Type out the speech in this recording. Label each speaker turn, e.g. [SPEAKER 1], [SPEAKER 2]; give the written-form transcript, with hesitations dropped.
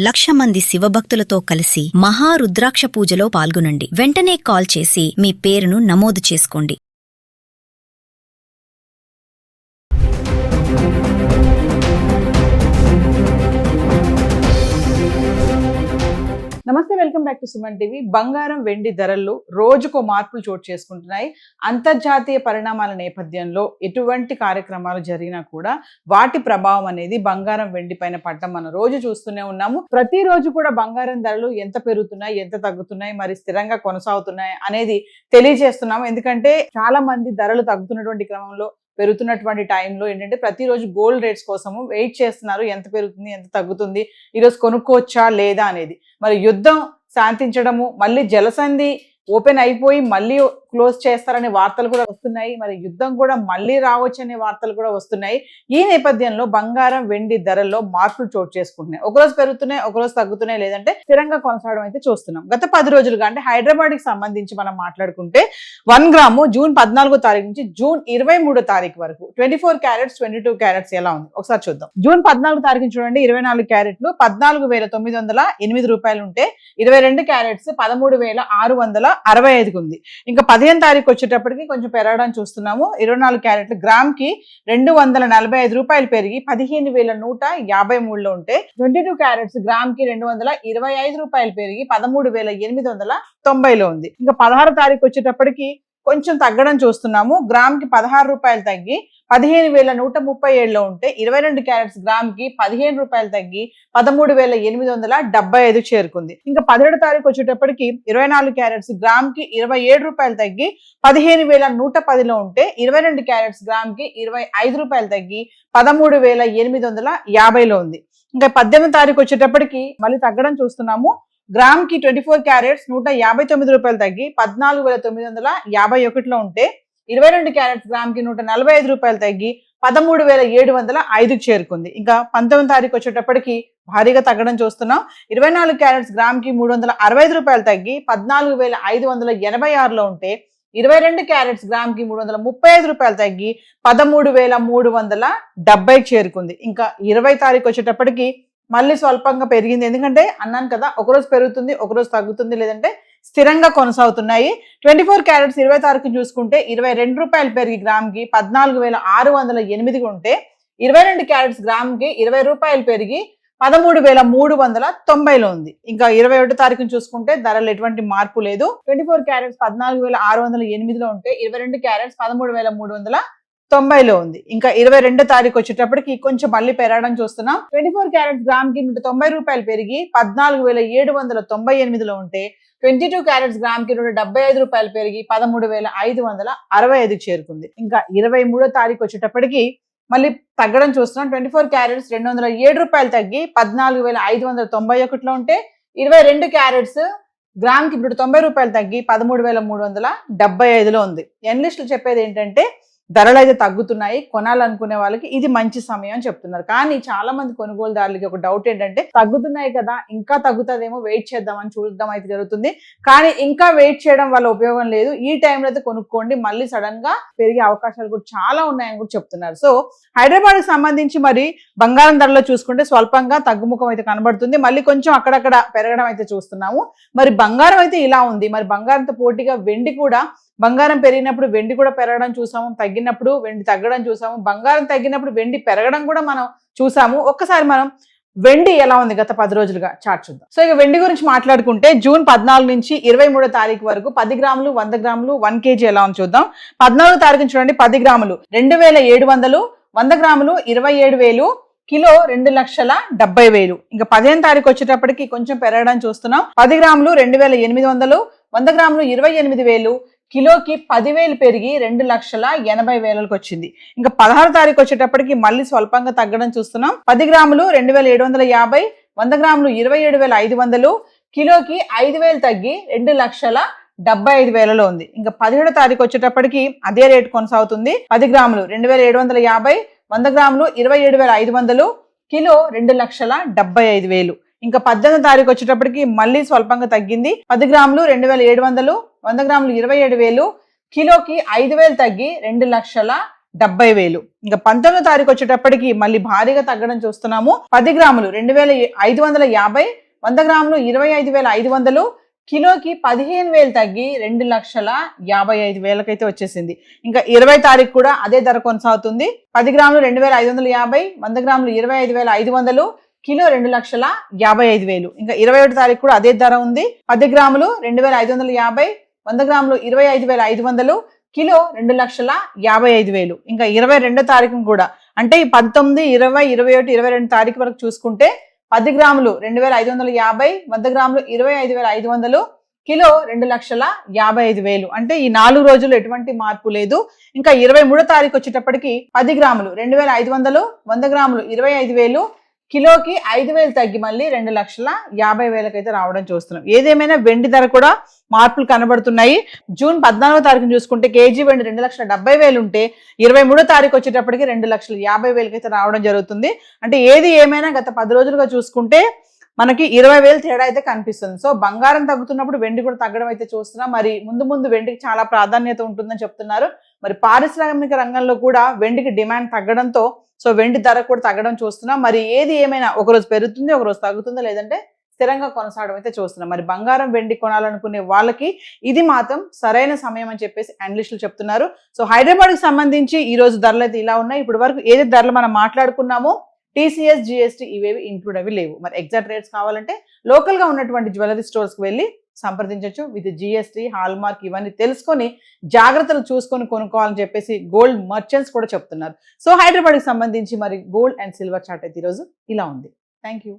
[SPEAKER 1] 1,00,000 మంది శివభక్తులతో కలిసి మహారుద్రాక్ష పూజలో పాల్గొనండి. వెంటనే కాల్ చేసి మీ పేరును నమోదు చేసుకోండి.
[SPEAKER 2] నమస్తే, welcome back to Suman TV. బంగారం వెండి ధరల్లో రోజుకో మార్పులు చోటు చేసుకుంటున్నాయి. అంతర్జాతీయ పరిణామాల నేపథ్యంలో ఎటువంటి కార్యక్రమాలు జరిగినా కూడా వాటి ప్రభావం అనేది బంగారం వెండి పైన పడటం మనం రోజు చూస్తూనే ఉన్నాము. ప్రతిరోజు కూడా బంగారం ధరలు ఎంత పెరుగుతున్నాయి, ఎంత తగ్గుతున్నాయి, మరి స్థిరంగా కొనసాగుతున్నాయి అనేది తెలియజేస్తున్నాము. ఎందుకంటే చాలా మంది ధరలు తగ్గుతున్నటువంటి క్రమంలో, పెరుగుతున్నటువంటి టైంలో ఏంటంటే ప్రతిరోజు గోల్డ్ రేట్స్ కోసము వెయిట్ చేస్తున్నారు. ఎంత పెరుగుతుంది, ఎంత తగ్గుతుంది, ఈరోజు కొనుక్కోవచ్చా లేదా అనేది. మరి యుద్ధం శాంతించడము, మళ్ళీ జలసంధి ఓపెన్ అయిపోయి మళ్ళీ క్లోజ్ చేస్తారనే వార్తలు కూడా వస్తున్నాయి. మరి యుద్ధం కూడా మళ్ళీ రావచ్చు అనే వార్తలు కూడా వస్తున్నాయి. ఈ నేపథ్యంలో బంగారం వెండి ధరల్లో మార్పులు చోటు చేసుకుంటున్నాయి. ఒకరోజు పెరుగుతున్నాయి, ఒకరోజు తగ్గుతున్నాయి, లేదంటే స్థిరంగా కొనసాగడం అయితే చూస్తున్నాం. గత 10 రోజులుగా అంటే హైదరాబాద్ కి సంబంధించి మనం మాట్లాడుకుంటే 1 గ్రాము జూన్ 14వ తారీఖు నుంచి జూన్ 23వ తారీఖు వరకు 24 క్యారెట్స్ 22 క్యారెట్స్ ఎలా ఉంది ఒకసారి చూద్దాం. జూన్ 14వ తారీఖు చూడండి, 24 క్యారెట్లు 14,908 రూపాయలు ఉంటే 22 క్యారెట్స్ 13,665 ఉంది. ఇంకా 15వ తారీఖు వచ్చేటప్పటికి కొంచెం పెరగడం చూస్తున్నాము. 24 క్యారెట్లు గ్రామ్ కి 245 రూపాయలు పెరిగి 15,153లో ఉంటే 22 క్యారెట్స్ గ్రామ్ కి 225 రూపాయలు పెరిగి 13,890లో ఉంది. ఇంకా 16వ తారీఖు వచ్చేటప్పటికి కొంచెం తగ్గడం చూస్తున్నాము. గ్రామ్ కి 16 రూపాయలు తగ్గి 15,137లో ఉంటే 22 క్యారెట్స్ గ్రామ్ కి 15 రూపాయలు తగ్గి 13,875 చేరుకుంది. ఇంకా 17వ తారీఖు వచ్చేటప్పటికి 24 క్యారెట్స్ గ్రామ్ కి 27 రూపాయలు తగ్గి 15,110లో ఉంటే 22 క్యారెట్స్ గ్రామ్ కి 25 రూపాయలు తగ్గి 13,850లో ఉంది. ఇంకా 18వ తారీఖు వచ్చేటప్పటికి మళ్ళీ తగ్గడం చూస్తున్నాము. గ్రామ్ కి 24 క్యారెట్స్ 159 రూపాయలు తగ్గి 14,951లో ఉంటే 22 క్యారెట్స్ గ్రామ్ కి 145 రూపాయలు తగ్గి 13,705 చేరుకుంది. ఇంకా 19వ తారీఖు వచ్చేటప్పటికి భారీగా తగ్గడం చూస్తున్నాం. 24 క్యారెట్స్ గ్రామ్ కి 365 రూపాయలు తగ్గి 14,586లో ఉంటే 22 క్యారెట్స్ గ్రామ్ కి 335 రూపాయలు తగ్గి 13,370 చేరుకుంది. ఇంకా 20వ తారీఖు వచ్చేటప్పటికి మళ్ళీ స్వల్పంగా పెరిగింది. ఎందుకంటే అన్నాను కదా, ఒకరోజు పెరుగుతుంది, ఒకరోజు తగ్గుతుంది, లేదంటే స్థిరంగా కొనసాగుతున్నాయి. 24 క్యారెట్స్ 20వ తారీఖు చూసుకుంటే 22 రూపాయలు పెరిగి గ్రామ్ కి 14,608 ఉంటే 22 క్యారెట్స్ గ్రామ్ కి 20 రూపాయలు పెరిగి 13,390లో ఉంది. ఇంకా 21వ తారీఖు చూసుకుంటే ధరలు ఎటువంటి మార్పు లేదు. 24 క్యారెట్స్ 14,608లో ఉంటే 22 క్యారెట్స్ 13,390లో ఉంది. ఇంకా 22వ తారీఖు వచ్చేటప్పటికి కొంచెం మళ్ళీ పెరగడం చూస్తున్నాం. 24 క్యారెట్స్ గ్రామ్ కి 190 రూపాయలు పెరిగి 14,798లో ఉంటే 22 క్యారెట్స్ గ్రామ్ కి 175 రూపాయలు పెరిగి 13,565 చేరుకుంది. ఇంకా 23వ తారీఖు వచ్చేటప్పటికి మళ్ళీ తగ్గడం చూస్తున్నాం. 24 క్యారెట్స్ 207 రూపాయలు తగ్గి 14,591లో ఉంటే 22 క్యారెట్స్ గ్రామ్ కి 90 రూపాయలు తగ్గి 13,375లో ఉంది. ఎనలిస్టులు చెప్పేది ఏంటంటే ధరలు అయితే తగ్గుతున్నాయి, కొనాలనుకునే వాళ్ళకి ఇది మంచి సమయం అని చెప్తున్నారు. కానీ చాలా మంది కొనుగోలుదారులకి ఒక డౌట్ ఏంటంటే తగ్గుతున్నాయి కదా, ఇంకా తగ్గుతుందేమో, వెయిట్ చేద్దామని చూడడం అయితే జరుగుతుంది. కానీ ఇంకా వెయిట్ చేయడం వల్ల ఉపయోగం లేదు. ఈ టైంలో అయితే కొనుక్కోండి, మళ్ళీ సడన్ గా పెరిగే అవకాశాలు కూడా చాలా ఉన్నాయని కూడా చెప్తున్నారు. సో హైదరాబాద్ కి సంబంధించి మరి బంగారం ధరలో చూసుకుంటే స్వల్పంగా తగ్గుముఖం అయితే కనబడుతుంది. మళ్ళీ కొంచెం అక్కడక్కడ పెరగడం అయితే చూస్తున్నాము. మరి బంగారం అయితే ఇలా ఉంది. మరి బంగారంతో పోటీగా వెండి కూడా, బంగారం పెరిగినప్పుడు వెండి కూడా పెరగడం చూసాము, తగ్గినప్పుడు వెండి తగ్గడం చూసాము, బంగారం తగ్గినప్పుడు వెండి పెరగడం కూడా మనం చూసాము. ఒక్కసారి మనం వెండి ఎలా ఉంది గత 10 రోజులుగా చార్ట్ చూద్దాం. సో ఇక వెండి గురించి మాట్లాడుకుంటే జూన్ 14 నుంచి 23వ తారీఖు వరకు 10 గ్రాములు, 100 గ్రాములు, 1 కేజీ ఎలా ఉంది చూద్దాం. 14వ తారీఖు చూడండి, 10 గ్రాములు 2,700, 100 గ్రాములు 27,000, కిలో 2,70,000. ఇంకా 15వ తారీఖు వచ్చేటప్పటికి కొంచెం పెరగడం చూస్తున్నాం. 10 గ్రాములు 2,800, 100 గ్రాములు 28,000, కిలోకి 10,000 పెరిగి 2,80,000లకు వచ్చింది. ఇంకా 16వ తారీఖు వచ్చేటప్పటికి మళ్ళీ స్వల్పంగా తగ్గడం చూస్తున్నాం. 10 గ్రాములు 2,750, 100 గ్రాములు 27,500, కిలోకి 5,000 తగ్గి 2,75,000లో ఉంది. ఇంకా 17వ తారీఖు వచ్చేటప్పటికి అదే రేటు కొనసాగుతుంది. 10 గ్రాములు 2,750, 100 గ్రాములు 27,500, కిలో 2,75,000. ఇంకా 18వ తారీఖు వచ్చేటప్పటికి మళ్ళీ స్వల్పంగా తగ్గింది. 10 గ్రాములు 2,700, 100 గ్రాములు 27,000, కిలోకి 5,000 తగ్గి 70,000. ఇంకా 19వ తారీఖు వచ్చేటప్పటికి మళ్ళీ భారీగా తగ్గడం చూస్తున్నాము. 10 గ్రాములు 2,550, 100 గ్రాములు 25,500, కిలోకి 15,000 తగ్గి 2,55,000 అయితే వచ్చేసింది. ఇంకా 20 తారీఖు కూడా అదే ధర కొనసాగుతుంది. 10 గ్రాములు 2,550, 100 గ్రాములు 25,500, కిలో 2,55,000. ఇంకా 21 తారీఖు కూడా అదే ధర ఉంది. 10 గ్రాములు 2,550, 100 గ్రాములు 25,500, కిలో 2,55,000. ఇంకా 22 తారీఖు కూడా అంటే ఈ 19, 20, 21, 22 తారీఖు వరకు చూసుకుంటే 10 గ్రాములు 2,550, 100 గ్రాములు 25,500, కిలో 2,55,000. అంటే ఈ 4 రోజులు ఎటువంటి మార్పు లేదు. ఇంకా 23వ తారీఖు వచ్చేటప్పటికి 10 గ్రాములు 2,500, 100 గ్రాములు 25,000, కిలోకి 5,000 తగ్గి మళ్ళీ 2,50,000 అయితే రావడం చూస్తున్నాం. ఏదేమైనా వెండి ధర కూడా మార్పులు కనబడుతున్నాయి. జూన్ 14వ తారీఖున చూసుకుంటే కేజీ వెండి 2,70,000 ఉంటే 23వ తారీఖు వచ్చేటప్పటికి 2,50,000 అయితే రావడం జరుగుతుంది. అంటే ఏది ఏమైనా గత 10 రోజులుగా చూసుకుంటే మనకి 20,000 తేడా అయితే కనిపిస్తుంది. సో బంగారం తగ్గుతున్నప్పుడు వెండి కూడా తగ్గడం అయితే చూస్తున్నాం. మరి ముందు వెండికి చాలా ప్రాధాన్యత ఉంటుందని చెప్తున్నారు. మరి పారిశ్రామిక రంగంలో కూడా వెండికి డిమాండ్ తగ్గడంతో సో వెండి ధర కూడా తగ్గడం చూస్తున్నాం. మరి ఏది ఏమైనా ఒకరోజు పెరుగుతుంది, ఒకరోజు తగ్గుతుందో లేదంటే స్థిరంగా కొనసాగడం అయితే చూస్తున్నాం. మరి బంగారం వెండి కొనాలనుకునే వాళ్ళకి ఇది మాత్రం సరైన సమయం అని చెప్పేసి అనలిస్టులు చెప్తున్నారు. సో హైదరాబాద్కి సంబంధించి ఈ రోజు ధరలు అయితే ఇలా ఉన్నాయి. ఇప్పటి వరకు ఏది ధరలు మనం మాట్లాడుకున్నామో టీసీఎస్, జిఎస్టీ ఇవేవి ఇంక్లూడ్ అవి లేవు. మరి ఎగ్జాక్ట్ రేట్స్ కావాలంటే లోకల్ గా ఉన్నటువంటి జ్యువెలరీ స్టోర్స్ కి వెళ్ళి సంప్రదించవచ్చు. విత్ జిఎస్టీ, హాల్ మార్క్ ఇవన్నీ తెలుసుకొని జాగ్రత్తలు చూసుకొని కొనుక్కోవాలని చెప్పేసి గోల్డ్ మర్చెంట్స్ కూడా చెప్తున్నారు. సో హైదరాబాద్కి సంబంధించి మరి గోల్డ్ అండ్ సిల్వర్ చార్ట్ అయితే ఈరోజు ఇలా ఉంది. Thank you.